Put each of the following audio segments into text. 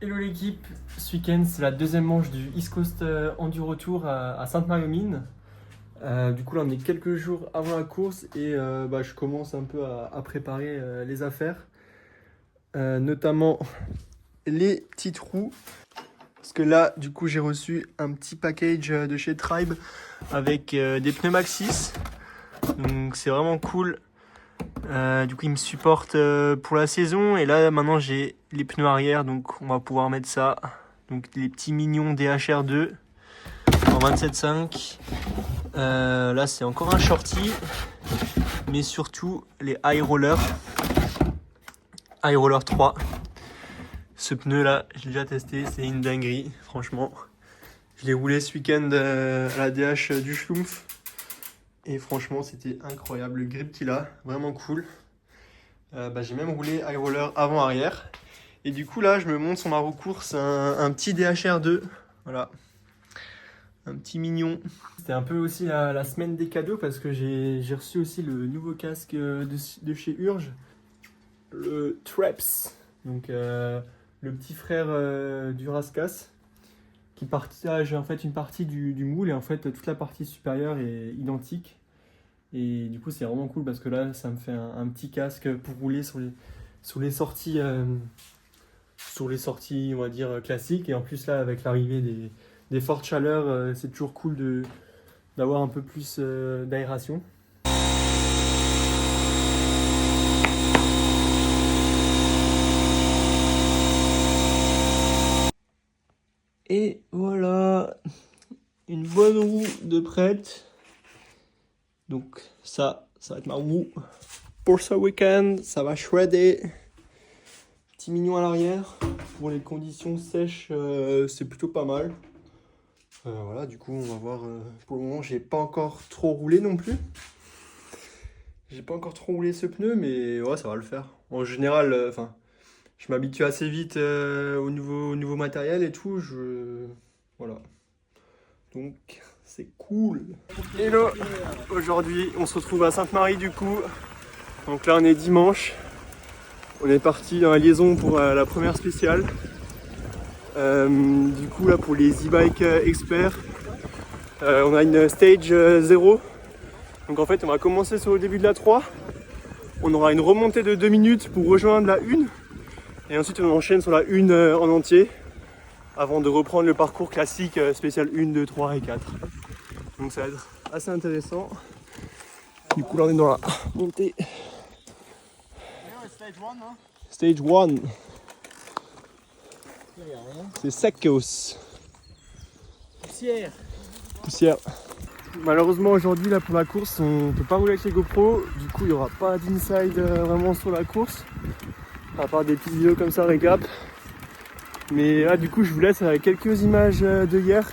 Hello l'équipe, ce week-end c'est la deuxième manche du East Coast Enduro Tour à Sainte-Marie-aux-Mines. Du coup là on est quelques jours avant la course et je commence un peu à préparer les affaires. Notamment les petites roues. Parce que là du coup j'ai reçu un petit package de chez Tribe avec des pneus Maxxis. Donc c'est vraiment cool. Du coup, il me supporte pour la saison. Et là, maintenant, j'ai les pneus arrière. Donc, on va pouvoir mettre ça. Donc, les petits mignons DHR2 en 27.5. Là, c'est encore un shorty. Mais surtout, les High Roller. High Roller 3. Ce pneu-là, je l'ai déjà testé. C'est une dinguerie, franchement. Je l'ai roulé ce week-end à la DH du Schlumpf. Et franchement, c'était incroyable. Le grip qu'il a, vraiment cool. J'ai même roulé high roller avant-arrière. Et du coup, là, je me monte sur ma roue course un petit DHR2. Voilà. Un petit mignon. C'était un peu aussi la semaine des cadeaux parce que j'ai reçu aussi le nouveau casque de chez Urge. Le Traps. Donc, le petit frère du Raskas. Qui partage en fait une partie du moule et en fait toute la partie supérieure est identique. Et du coup c'est vraiment cool parce que là ça me fait un petit casque pour rouler sur les sorties on va dire classiques. Et en plus là avec l'arrivée des fortes chaleurs c'est toujours cool d'avoir un peu plus d'aération. Et voilà, une bonne roue de prête. Donc ça va être ma roue pour ce week-end. Ça va shredder. Petit mignon à l'arrière. Pour les conditions sèches, c'est plutôt pas mal. Voilà, du coup on va voir. Pour le moment j'ai pas encore trop roulé non plus. J'ai pas encore trop roulé ce pneu, mais ouais ça va le faire. En général, je m'habitue assez vite au nouveau matériel et tout. Voilà. Donc, c'est cool. Hello. Aujourd'hui, on se retrouve à Sainte-Marie du coup. Donc là, on est dimanche. On est parti dans la liaison pour la première spéciale. Du coup, là, pour les e-bike experts, on a une stage 0. Donc en fait, on va commencer sur le début de la 3. On aura une remontée de 2 minutes pour rejoindre la 1. Et ensuite on enchaîne sur la 1 en entier avant de reprendre le parcours classique spécial 1, 2, 3 et 4. Donc ça va être assez intéressant. Du coup là on est dans la montée. Stage 1. C'est Secos. Poussière. Malheureusement aujourd'hui là pour la course on peut pas rouler avec les GoPro. Du coup il n'y aura pas d'inside vraiment sur la course. À part des petites vidéos comme ça, récap. Mais là, du coup, je vous laisse avec quelques images de hier.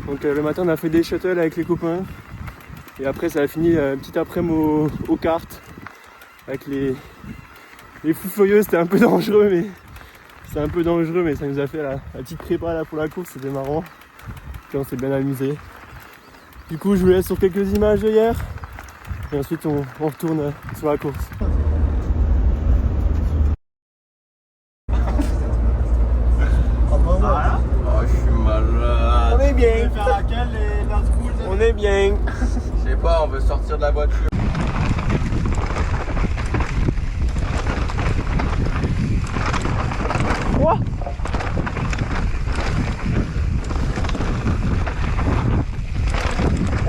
Donc, le matin, on a fait des shuttles avec les copains. Et après, ça a fini petit après-midi aux cartes. Avec les fous furieux, c'était un peu dangereux, mais ça nous a fait la petite prépa là pour la course, c'était marrant. Puis on s'est bien amusé. Du coup, je vous laisse sur quelques images de hier. Et ensuite, on retourne sur la course. On est bien. On est bien. Je sais pas, on veut sortir de la voiture. Quoi?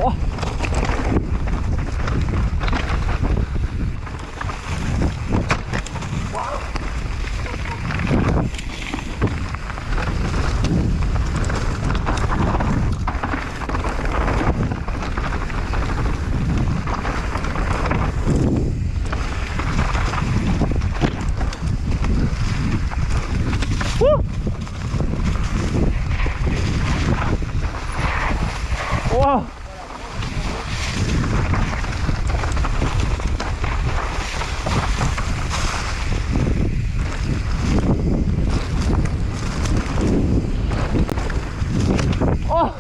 Oh. Wow. Oh.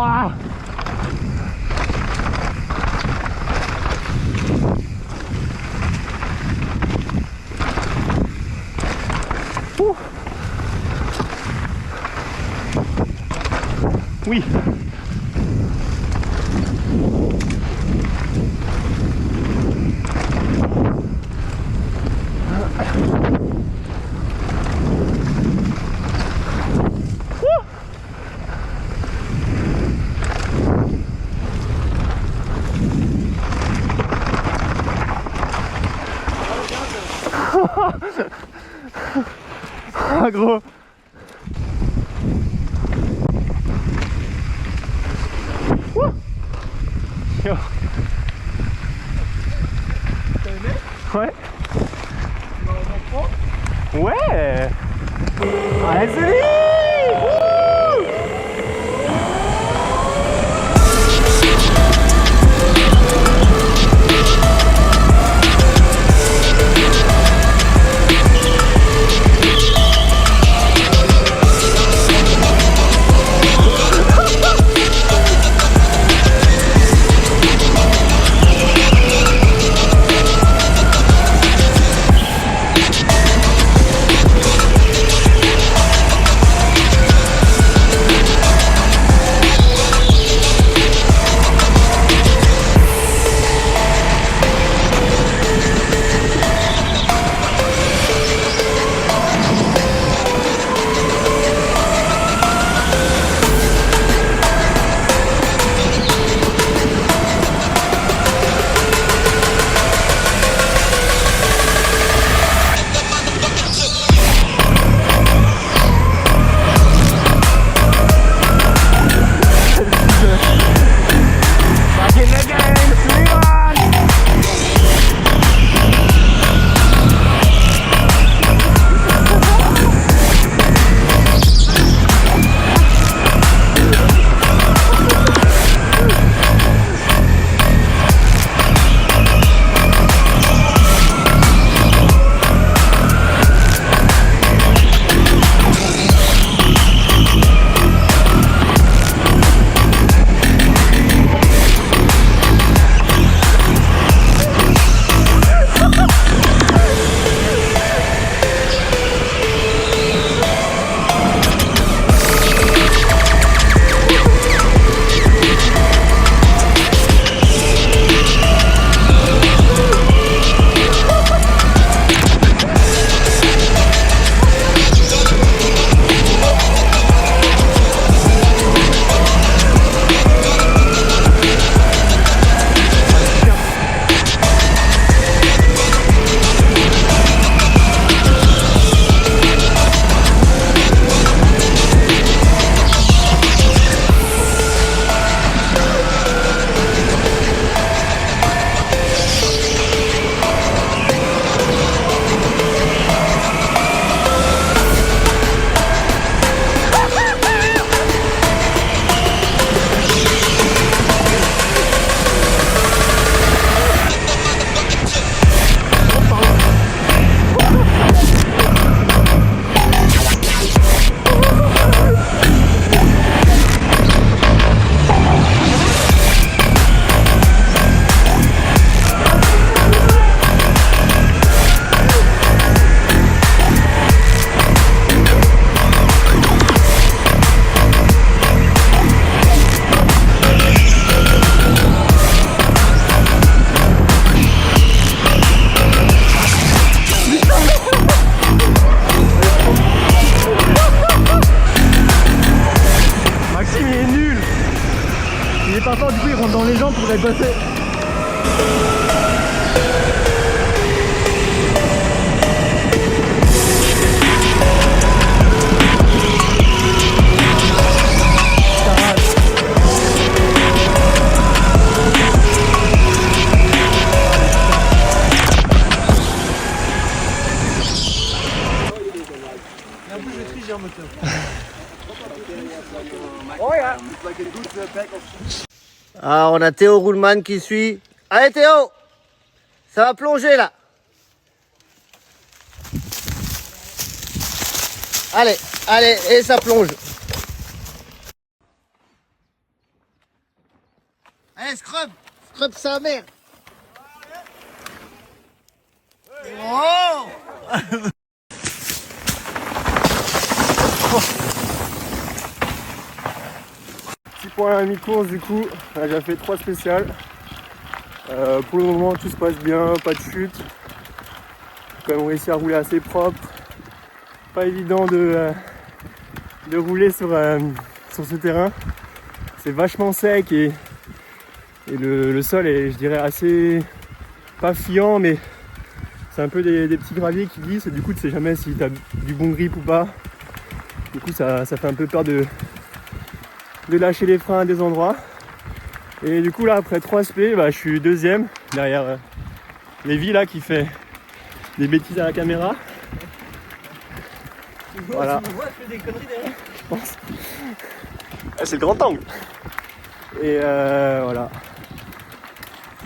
Wouah. Ouh. Oui. Ah gros. Wouh. Yo. T'as aimé? Ouais. Tu vas en Ouais. Allez, salut. Parfois du coup il rentre dans les jambes pour être passé. Et en plus je triche, j'ai un moteur. Ah, on a Théo Ruhlmann qui suit. Allez Théo, ça va plonger là. Allez, allez, et ça plonge. Allez, scrub. Scrub sa mère. Oh. 6 points à mi-course du coup, j'ai fait 3 spéciales. Pour le moment tout se passe bien, pas de chute. J'ai quand même réussi à rouler assez propre. Pas évident de rouler sur ce terrain. C'est vachement sec et le sol est, je dirais, assez pas fiant, mais c'est un peu des petits graviers qui glissent et du coup tu sais jamais si tu as du bon grip ou pas. Du coup ça fait un peu peur de lâcher les freins à des endroits. Et du coup là après 3 SP, je suis deuxième derrière Lévi là qui fait des bêtises à la caméra. Voilà. Tu me vois, je fais des conneries derrière. Je pense. C'est le grand angle. Et voilà.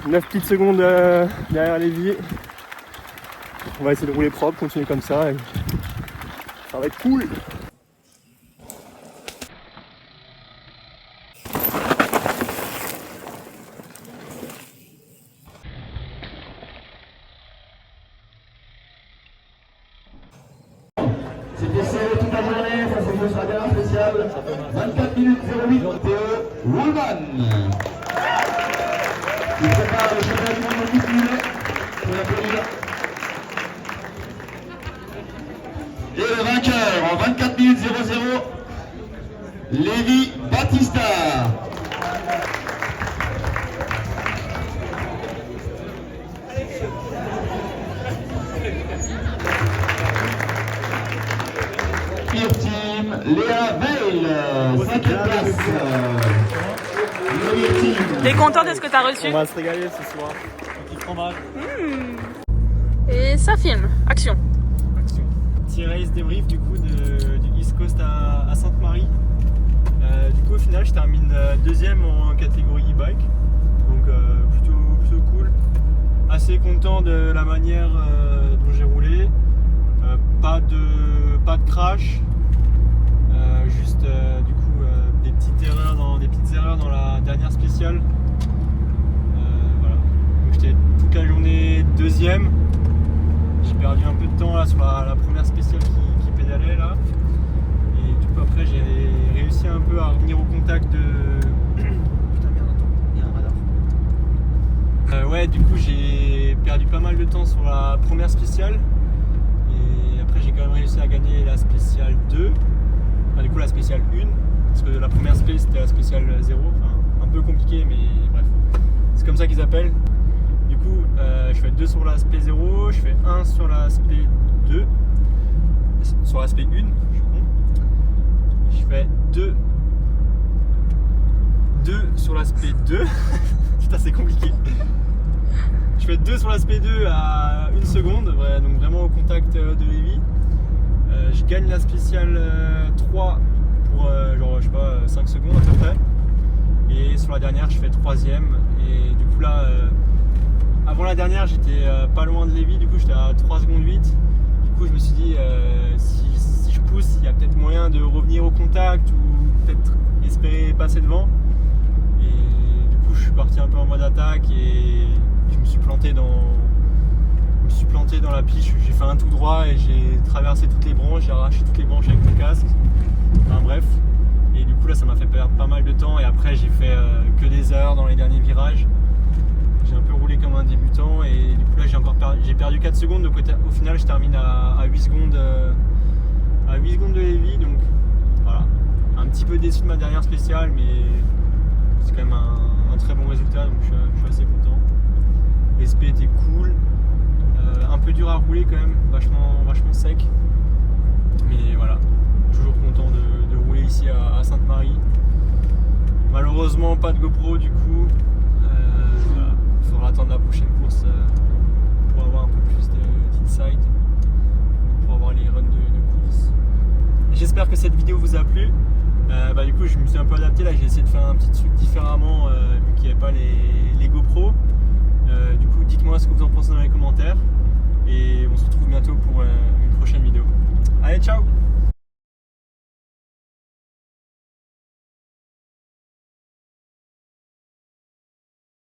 9 petites secondes derrière Lévi. On va essayer de rouler propre, continuer comme ça. Et ça va être cool. C'était serré toute la journée, ça se joue sur la dernière spéciale. 24 minutes 08, Théo Woolman. Il prépare le championnat du monde de multi. Pour l'applaudir. Et le vainqueur en 24 minutes 00, Lévi Battista. Pire team, Léa Veil, 5e place. Premier team. T'es content de ce que t'as reçu? On va se régaler ce soir. Petit fromage. Et ça filme. Action. Action. Petit race débrief du coup du East Coast à Sainte-Marie. Du coup au final je termine deuxième en catégorie e-bike. Donc plutôt cool. Assez content de la manière dont j'ai roulé. Pas de crash. Juste du coup des petites erreurs dans la dernière spéciale. Voilà. Donc j'étais toute la journée deuxième. J'ai perdu un peu de temps là sur la première spéciale qui pédalait là. Et du coup après j'ai réussi un peu à revenir au contact de. Putain merde, attends, il y a un radar. Ouais, du coup j'ai perdu pas mal de temps sur la première spéciale. Et après j'ai quand même réussi à gagner la spéciale 2. Enfin, du coup la spéciale 1. Parce que la première spé c'était la spéciale 0. Enfin un peu compliqué mais bref. C'est comme ça qu'ils appellent. Du coup je fais 2 sur l'aspect 0, je fais 1 sur l'aspect 2. Sur l'aspect 1, je suis con. Je fais 2 sur l'aspect 2. Putain c'est compliqué. Je fais 2 sur l'aspect 2 à 1 seconde, ouais, donc vraiment au contact de Lévi. Je gagne la spéciale 3 pour genre je sais pas 5 secondes à peu près. Et sur la dernière je fais 3ème. Et du coup là, avant la dernière j'étais pas loin de Lévi, du coup j'étais à 3 secondes 8. Du coup je me suis dit si je pousse il y a peut-être moyen de revenir au contact ou peut-être espérer passer devant. Et du coup je suis parti un peu en mode attaque et je me suis planté dans la piste. J'ai fait un tout droit et j'ai traversé toutes les branches, j'ai arraché toutes les branches avec le casque. Enfin bref. Et du coup là ça m'a fait perdre pas mal de temps et après j'ai fait que des heures dans les derniers virages. J'ai un peu roulé comme un débutant et du coup là j'ai perdu 4 secondes, donc au final je termine à 8 secondes de Lévi, donc voilà. Un petit peu déçu de ma dernière spéciale mais c'est quand même un très bon résultat, donc je suis assez content. L'SP était cool, un peu dur à rouler quand même, vachement sec, mais voilà, toujours content de rouler ici à Sainte-Marie. Malheureusement pas de GoPro du coup, voilà. Il faudra attendre la prochaine course pour avoir un peu plus d'insight, pour avoir les runs de course. J'espère que cette vidéo vous a plu. Du coup je me suis un peu adapté là, j'ai essayé de faire un petit truc différemment vu qu'il n'y avait pas les GoPro. Du coup dites-moi ce que vous en pensez dans les commentaires et on se retrouve bientôt pour une prochaine vidéo. Allez ciao!